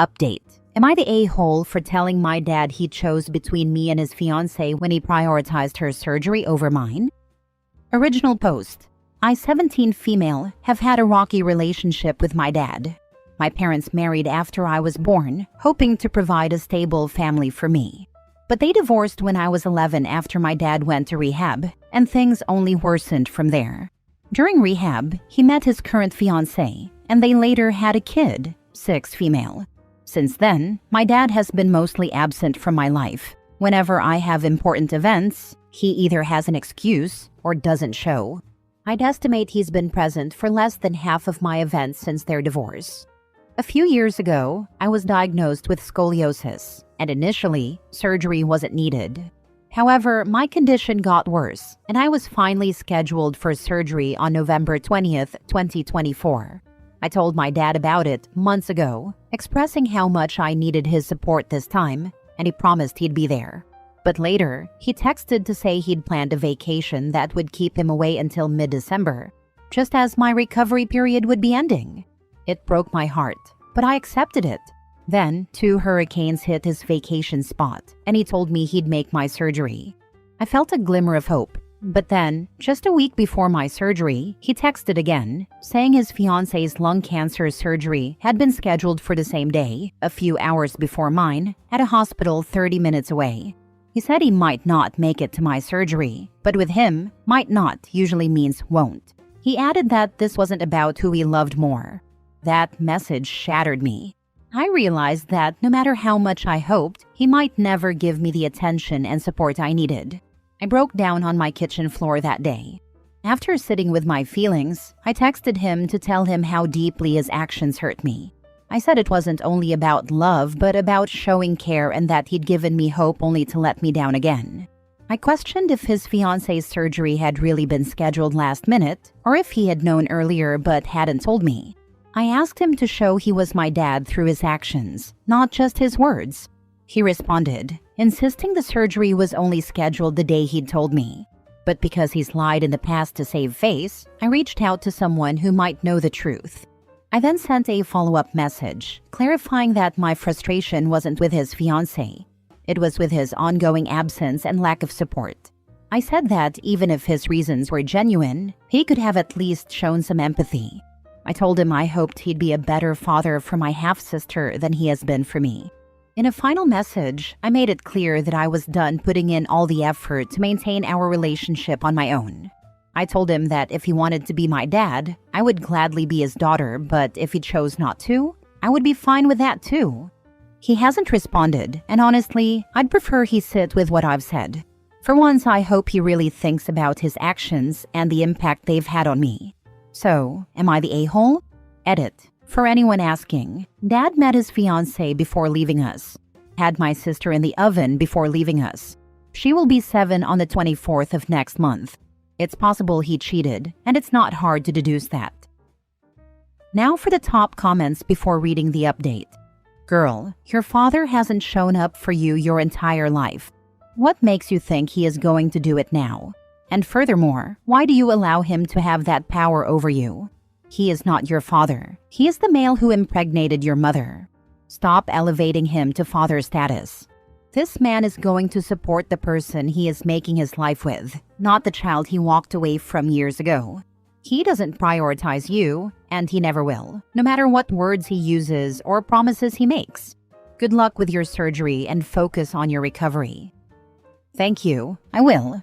Update. Am I the a-hole for telling my dad he chose between me and his fiancée when he prioritized her surgery over mine? Original post. I, 17 female, have had a rocky relationship with my dad. My parents married after I was born, hoping to provide a stable family for me. But they divorced when I was 11 after my dad went to rehab, and things only worsened from there. During rehab, he met his current fiancée, and they later had a kid, 6 female. Since then, my dad has been mostly absent from my life. Whenever I have important events, he either has an excuse or doesn't show. I'd estimate he's been present for less than half of my events since their divorce. A few years ago, I was diagnosed with scoliosis, and initially, surgery wasn't needed. However, my condition got worse, and I was finally scheduled for surgery on November 20th, 2024. I told my dad about it months ago, expressing how much I needed his support this time, and he promised he'd be there. But later, he texted to say he'd planned a vacation that would keep him away until mid-December, just as my recovery period would be ending. It broke my heart, but I accepted it. Then, 2 hurricanes hit his vacation spot, and he told me he'd make my surgery. I felt a glimmer of hope. But then, just a week before my surgery, he texted again, saying his fiancé's lung cancer surgery had been scheduled for the same day, a few hours before mine, at a hospital 30 minutes away. He said he might not make it to my surgery, but with him, might not usually means won't. He added that this wasn't about who he loved more. That message shattered me. I realized that no matter how much I hoped, he might never give me the attention and support I needed. I broke down on my kitchen floor that day. After sitting with my feelings, I texted him to tell him how deeply his actions hurt me. I said it wasn't only about love, but about showing care and that he'd given me hope only to let me down again. I questioned if his fiancé's surgery had really been scheduled last minute, or if he had known earlier but hadn't told me. I asked him to show he was my dad through his actions, not just his words. He responded, insisting the surgery was only scheduled the day he'd told me. But because he's lied in the past to save face, I reached out to someone who might know the truth. I then sent a follow-up message, clarifying that my frustration wasn't with his fiancée. It was with his ongoing absence and lack of support. I said that even if his reasons were genuine, he could have at least shown some empathy. I told him I hoped he'd be a better father for my half-sister than he has been for me. In a final message, I made it clear that I was done putting in all the effort to maintain our relationship on my own. I told him that if he wanted to be my dad, I would gladly be his daughter, but if he chose not to, I would be fine with that too. He hasn't responded, and honestly, I'd prefer he sit with what I've said. For once, I hope he really thinks about his actions and the impact they've had on me. So, am I the a-hole? Edit. For anyone asking, Dad met his fiancée before leaving us. Had my sister in the oven before leaving us. She will be 7 on the 24th of next month. It's possible he cheated, and it's not hard to deduce that. Now for the top comments before reading the update. Girl, your father hasn't shown up for you your entire life. What makes you think he is going to do it now? And furthermore, why do you allow him to have that power over you? He is not your father. He is the male who impregnated your mother. Stop elevating him to father status. This man is going to support the person he is making his life with, not the child he walked away from years ago. He doesn't prioritize you, and he never will, no matter what words he uses or promises he makes. Good luck with your surgery and focus on your recovery. Thank you, I will.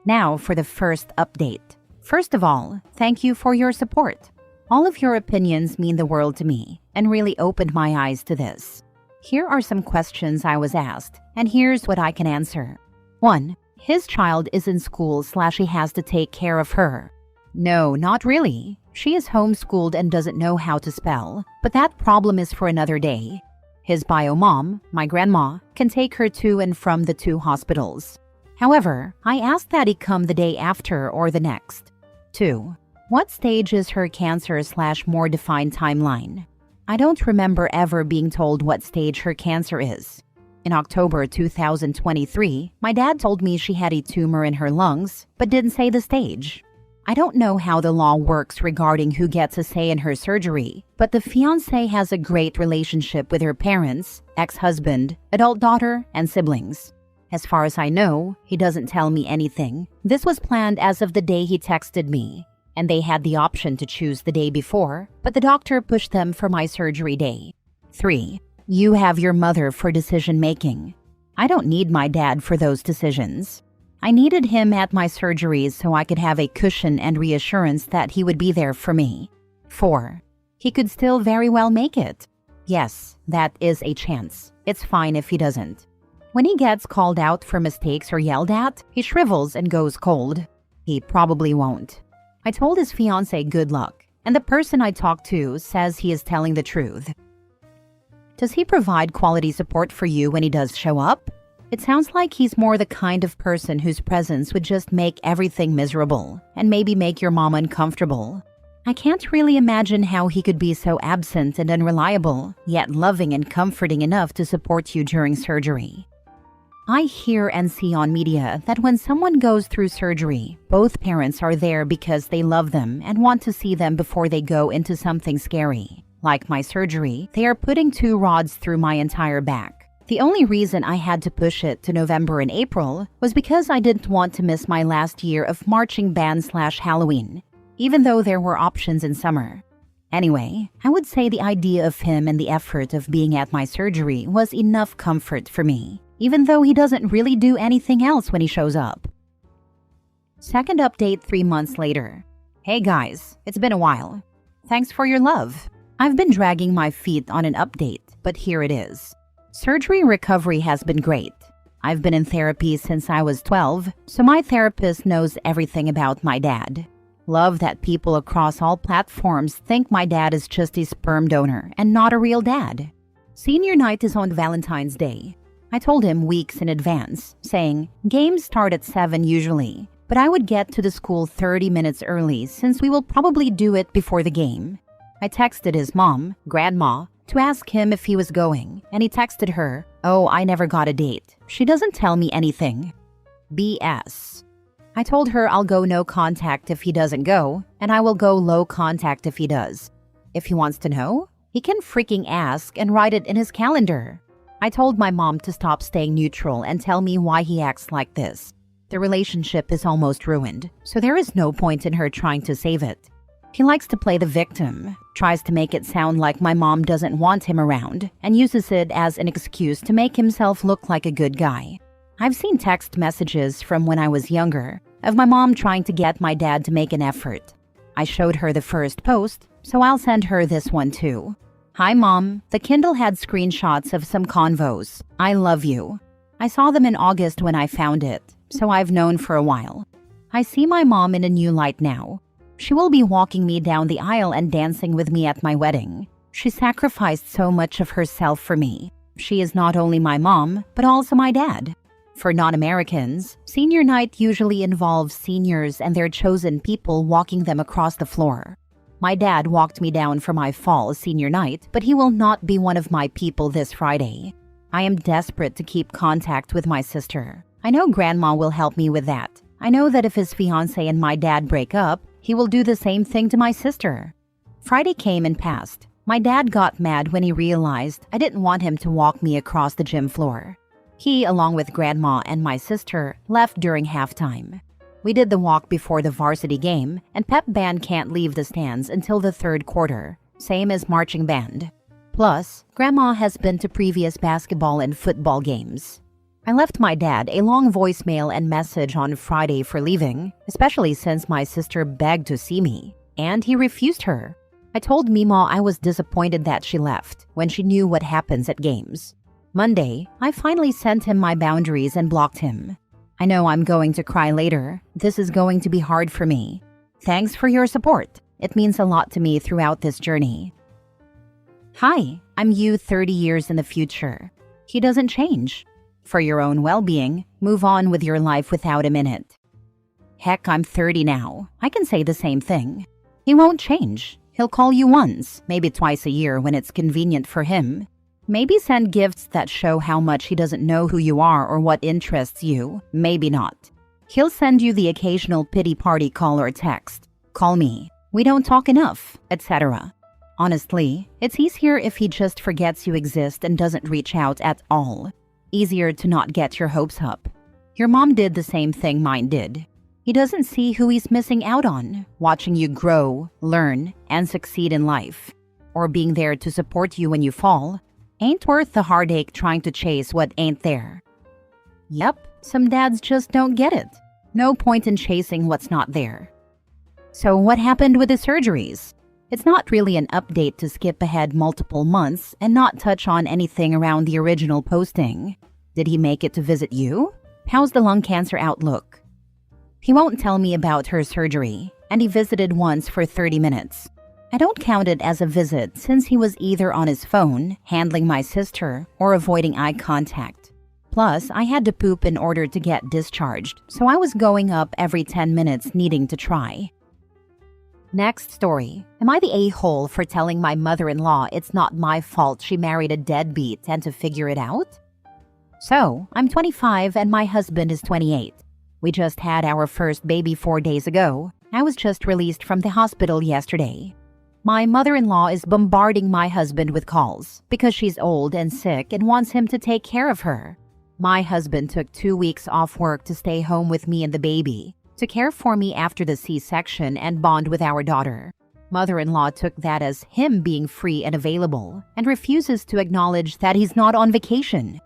Now for the first update. First of all, thank you for your support. All of your opinions mean the world to me and really opened my eyes to this. Here are some questions I was asked, and here's what I can answer. 1. His child is in school / he has to take care of her. No, not really. She is homeschooled and doesn't know how to spell, but that problem is for another day. His bio mom, my grandma, can take her to and from the 2 hospitals. However, I asked that he come the day after or the next. 2. What stage is her cancer / more defined timeline? I don't remember ever being told what stage her cancer is. In October 2023, my dad told me she had a tumor in her lungs, but didn't say the stage. I don't know how the law works regarding who gets a say in her surgery, but the fiancé has a great relationship with her parents, ex-husband, adult daughter, and siblings. As far as I know, he doesn't tell me anything. This was planned as of the day he texted me, and they had the option to choose the day before, but the doctor pushed them for my surgery day. 3. You have your mother for decision-making. I don't need my dad for those decisions. I needed him at my surgeries so I could have a cushion and reassurance that he would be there for me. 4. He could still very well make it. Yes, that is a chance. It's fine if he doesn't. When he gets called out for mistakes or yelled at, he shrivels and goes cold. He probably won't. I told his fiancée good luck, and the person I talked to says he is telling the truth. Does he provide quality support for you when he does show up? It sounds like he's more the kind of person whose presence would just make everything miserable and maybe make your mom uncomfortable. I can't really imagine how he could be so absent and unreliable, yet loving and comforting enough to support you during surgery. I hear and see on media that when someone goes through surgery, both parents are there because they love them and want to see them before they go into something scary. Like my surgery, they are putting 2 rods through my entire back. The only reason I had to push it to November and April was because I didn't want to miss my last year of marching band/Halloween, even though there were options in summer. Anyway, I would say the idea of him and the effort of being at my surgery was enough comfort for me, even though he doesn't really do anything else when he shows up. Second update 3 months later. Hey guys, it's been a while. Thanks for your love. I've been dragging my feet on an update, but here it is. Surgery recovery has been great. I've been in therapy since I was 12, so my therapist knows everything about my dad. Love that people across all platforms think my dad is just a sperm donor and not a real dad. Senior night is on Valentine's Day. I told him weeks in advance, saying, games start at 7 usually, but I would get to the school 30 minutes early since we will probably do it before the game. I texted his mom, grandma, to ask him if he was going, and he texted her, "Oh, I never got a date. She doesn't tell me anything." BS. I told her I'll go no contact if he doesn't go, and I will go low contact if he does. If he wants to know, he can freaking ask and write it in his calendar. I told my mom to stop staying neutral and tell me why he acts like this. The relationship is almost ruined, so there is no point in her trying to save it. He likes to play the victim, tries to make it sound like my mom doesn't want him around, and uses it as an excuse to make himself look like a good guy. I've seen text messages from when I was younger of my mom trying to get my dad to make an effort. I showed her the first post, so I'll send her this one too. Hi Mom, the Kindle had screenshots of some convos. I love you. I saw them in August when I found it, so I've known for a while. I see my mom in a new light now. She will be walking me down the aisle and dancing with me at my wedding. She sacrificed so much of herself for me. She is not only my mom, but also my dad. For non-Americans, senior night usually involves seniors and their chosen people walking them across the floor. My dad walked me down for my fall senior night, but he will not be one of my people this Friday. I am desperate to keep contact with my sister. I know Grandma will help me with that. I know that if his fiancé and my dad break up, he will do the same thing to my sister. Friday came and passed. My dad got mad when he realized I didn't want him to walk me across the gym floor. He, along with Grandma and my sister, left during halftime. We did the walk before the varsity game, and pep band can't leave the stands until the 3rd quarter, same as marching band. Plus, Grandma has been to previous basketball and football games. I left my dad a long voicemail and message on Friday for leaving, especially since my sister begged to see me, and he refused her. I told Mima I was disappointed that she left when she knew what happens at games. Monday, I finally sent him my boundaries and blocked him. I know I'm going to cry later. This is going to be hard for me. Thanks for your support. It means a lot to me throughout this journey. Hi, I'm you 30 years in the future. He doesn't change. For your own well-being, move on with your life without him in it. Heck, I'm 30 now. I can say the same thing. He won't change. He'll call you once, maybe twice a year when it's convenient for him. Maybe send gifts that show how much he doesn't know who you are or what interests you. Maybe not. He'll send you the occasional pity party call or text. Call me. We don't talk enough, etc. Honestly, it's easier if he just forgets you exist and doesn't reach out at all. Easier to not get your hopes up. Your mom did the same thing mine did. He doesn't see who he's missing out on, watching you grow, learn, and succeed in life. Or being there to support you when you fall. Ain't worth the heartache trying to chase what ain't there. Yep, some dads just don't get it. No point in chasing what's not there. So what happened with the surgeries? It's not really an update to skip ahead multiple months and not touch on anything around the original posting. Did he make it to visit you? How's the lung cancer outlook? He won't tell me about her surgery, and he visited once for 30 minutes. I don't count it as a visit since he was either on his phone, handling my sister, or avoiding eye contact. Plus, I had to poop in order to get discharged, so I was going up every 10 minutes needing to try. Next story. Am I the a-hole for telling my mother-in-law it's not my fault she married a deadbeat and to figure it out? So, I'm 25 and my husband is 28. We just had our first baby 4 days ago. I was just released from the hospital yesterday. My mother-in-law is bombarding my husband with calls because she's old and sick and wants him to take care of her. My husband took 2 weeks off work to stay home with me and the baby, to care for me after the C-section and bond with our daughter. Mother-in-law took that as him being free and available and refuses to acknowledge that he's not on vacation.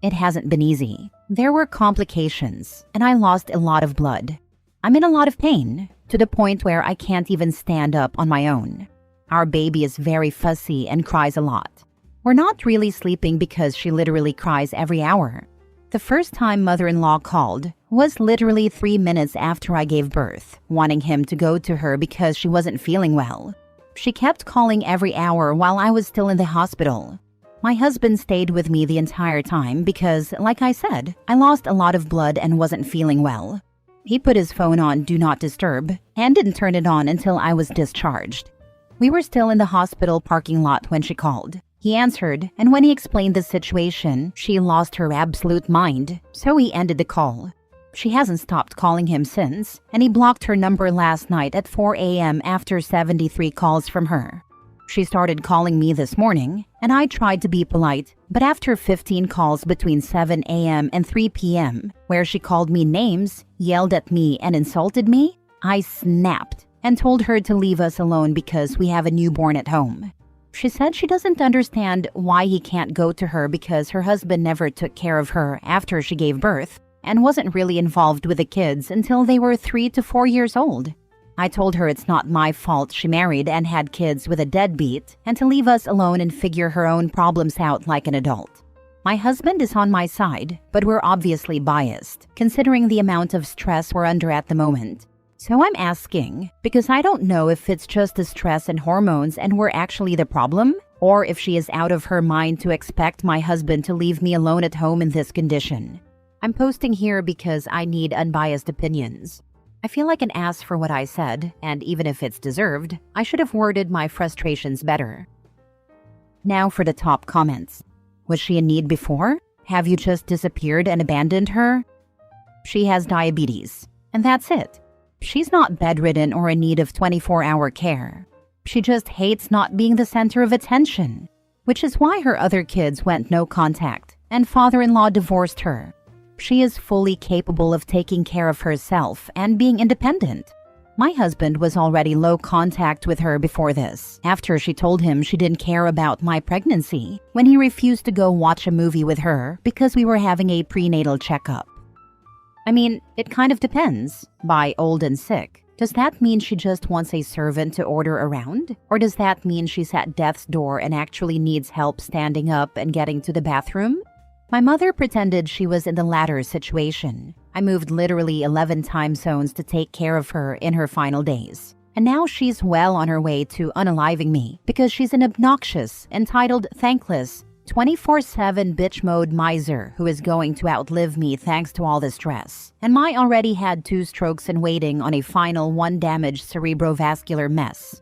It hasn't been easy. There were complications, and I lost a lot of blood. I'm in a lot of pain, to the point where I can't even stand up on my own. Our baby is very fussy and cries a lot. We're not really sleeping because she literally cries every hour. The first time mother-in-law called was literally 3 minutes after I gave birth, wanting him to go to her because she wasn't feeling well. She kept calling every hour while I was still in the hospital. My husband stayed with me the entire time because, like I said, I lost a lot of blood and wasn't feeling well. He put his phone on Do Not Disturb and didn't turn it on until I was discharged. We were still in the hospital parking lot when she called. He answered, and when he explained the situation, she lost her absolute mind, so he ended the call. She hasn't stopped calling him since, and he blocked her number last night at 4 a.m. after 73 calls from her. She started calling me this morning, and I tried to be polite, but after 15 calls between 7 a.m. and 3 p.m., where she called me names, yelled at me, and insulted me, I snapped and told her to leave us alone because we have a newborn at home. She said she doesn't understand why he can't go to her because her husband never took care of her after she gave birth and wasn't really involved with the kids until they were 3 to 4 years old. I told her it's not my fault she married and had kids with a deadbeat and to leave us alone and figure her own problems out like an adult. My husband is on my side, but we're obviously biased, considering the amount of stress we're under at the moment. So I'm asking, because I don't know if it's just the stress and hormones and we're actually the problem, or if she is out of her mind to expect my husband to leave me alone at home in this condition. I'm posting here because I need unbiased opinions. I feel like an ass for what I said, and even if it's deserved, I should have worded my frustrations better. Now for the top comments. Was she in need before? Have you just disappeared and abandoned her? She has diabetes, and that's it. She's not bedridden or in need of 24-hour care. She just hates not being the center of attention, which is why her other kids went no contact, and father-in-law divorced her. She is fully capable of taking care of herself and being independent. My husband was already low contact with her before this, after she told him she didn't care about my pregnancy, when he refused to go watch a movie with her because we were having a prenatal checkup. I mean, it kind of depends. By old and sick, does that mean she just wants a servant to order around? Or does that mean she's at death's door and actually needs help standing up and getting to the bathroom? My mother pretended she was in the latter situation. I moved literally 11 time zones to take care of her in her final days. And now she's well on her way to unaliving me because she's an obnoxious, entitled, thankless, 24/7 bitch mode miser who is going to outlive me thanks to all the stress. And my already had 2 strokes and waiting on a final 1 damaged cerebrovascular mess.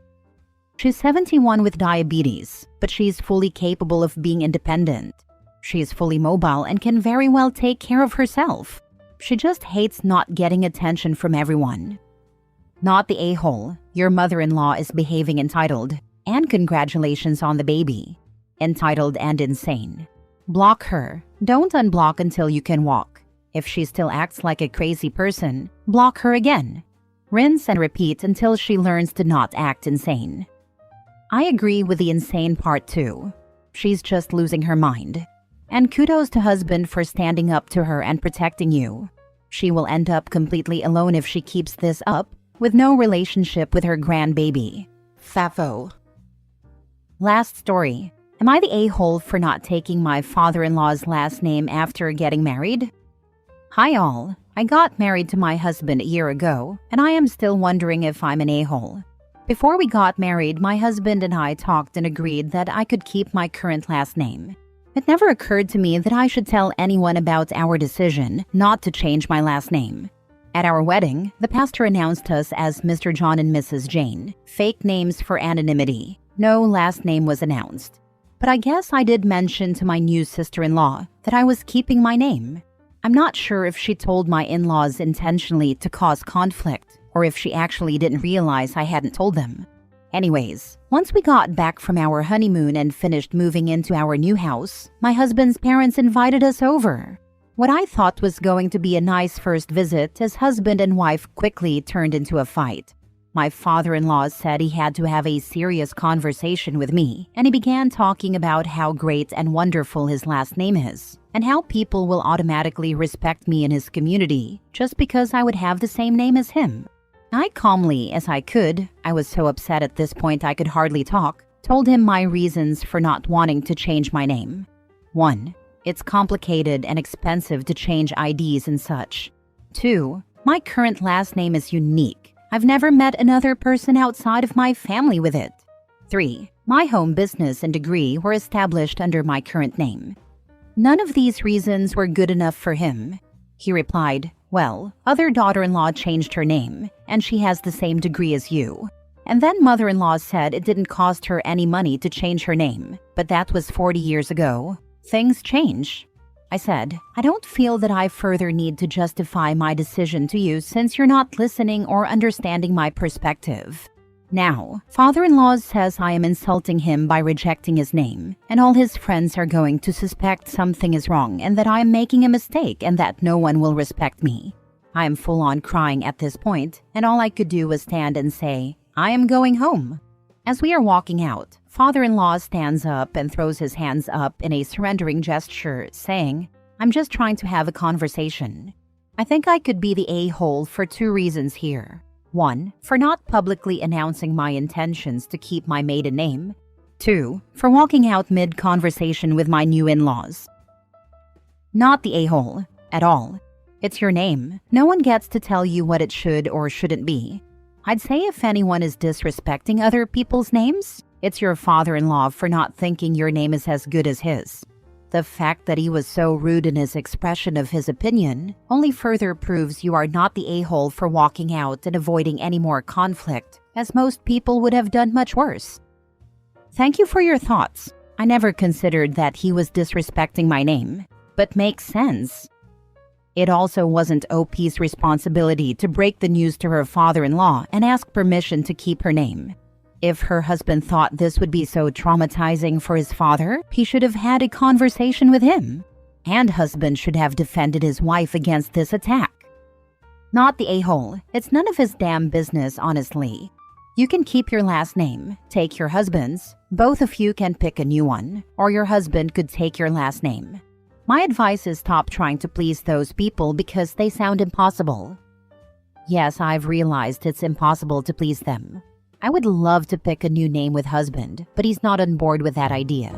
She's 71 with diabetes, but she's fully capable of being independent. She is fully mobile and can very well take care of herself. She just hates not getting attention from everyone. Not the a-hole. Your mother-in-law is behaving entitled. And congratulations on the baby. Entitled and insane. Block her. Don't unblock until you can walk. If she still acts like a crazy person, block her again. Rinse and repeat until she learns to not act insane. I agree with the insane part too. She's just losing her mind. And kudos to husband for standing up to her and protecting you. She will end up completely alone if she keeps this up, with no relationship with her grandbaby. Fafo. Last story. Am I the a-hole for not taking my father-in-law's last name after getting married? Hi all. I got married to my husband a year ago, and I am still wondering if I'm an a-hole. Before we got married, my husband and I talked and agreed that I could keep my current last name. It never occurred to me that I should tell anyone about our decision not to change my last name. At our wedding, the pastor announced us as Mr. John and Mrs. Jane, fake names for anonymity. No last name was announced. But I guess I did mention to my new sister-in-law that I was keeping my name. I'm not sure if she told my in-laws intentionally to cause conflict or if she actually didn't realize I hadn't told them. Anyways, once we got back from our honeymoon and finished moving into our new house, my husband's parents invited us over. What I thought was going to be a nice first visit as husband and wife quickly turned into a fight. My father-in-law said he had to have a serious conversation with me, and he began talking about how great and wonderful his last name is, and how people will automatically respect me in his community just because I would have the same name as him. I calmly as I could, I was so upset at this point I could hardly talk, told him my reasons for not wanting to change my name. 1. It's complicated and expensive to change IDs and such. 2. My current last name is unique. I've never met another person outside of my family with it. 3. My home business and degree were established under my current name. None of these reasons were good enough for him. He replied, well, other daughter-in-law changed her name, and she has the same degree as you. And then mother-in-law said it didn't cost her any money to change her name, but that was 40 years ago. Things change. I said, I don't feel that I further need to justify my decision to you since you're not listening or understanding my perspective. Now, father-in-law says I am insulting him by rejecting his name, and all his friends are going to suspect something is wrong and that I am making a mistake and that no one will respect me. I am full-on crying at this point, and all I could do was stand and say, I am going home. As we are walking out, father-in-law stands up and throws his hands up in a surrendering gesture, saying, I'm just trying to have a conversation. I think I could be the a-hole for 2 reasons here. 1. For not publicly announcing my intentions to keep my maiden name. 2. For walking out mid-conversation with my new in-laws. Not the a-hole, at all. It's your name. No one gets to tell you what it should or shouldn't be. I'd say if anyone is disrespecting other people's names, it's your father-in-law for not thinking your name is as good as his. The fact that he was so rude in his expression of his opinion only further proves you are not the a-hole for walking out and avoiding any more conflict, as most people would have done much worse. Thank you for your thoughts. I never considered that he was disrespecting my name, but makes sense. It also wasn't OP's responsibility to break the news to her father-in-law and ask permission to keep her name. If her husband thought this would be so traumatizing for his father, he should have had a conversation with him. And husband should have defended his wife against this attack. Not the a-hole. It's none of his damn business, honestly. You can keep your last name, take your husband's, both of you can pick a new one, or your husband could take your last name. My advice is stop trying to please those people because they sound impossible. Yes, I've realized it's impossible to please them. I would love to pick a new name with husband, but he's not on board with that idea.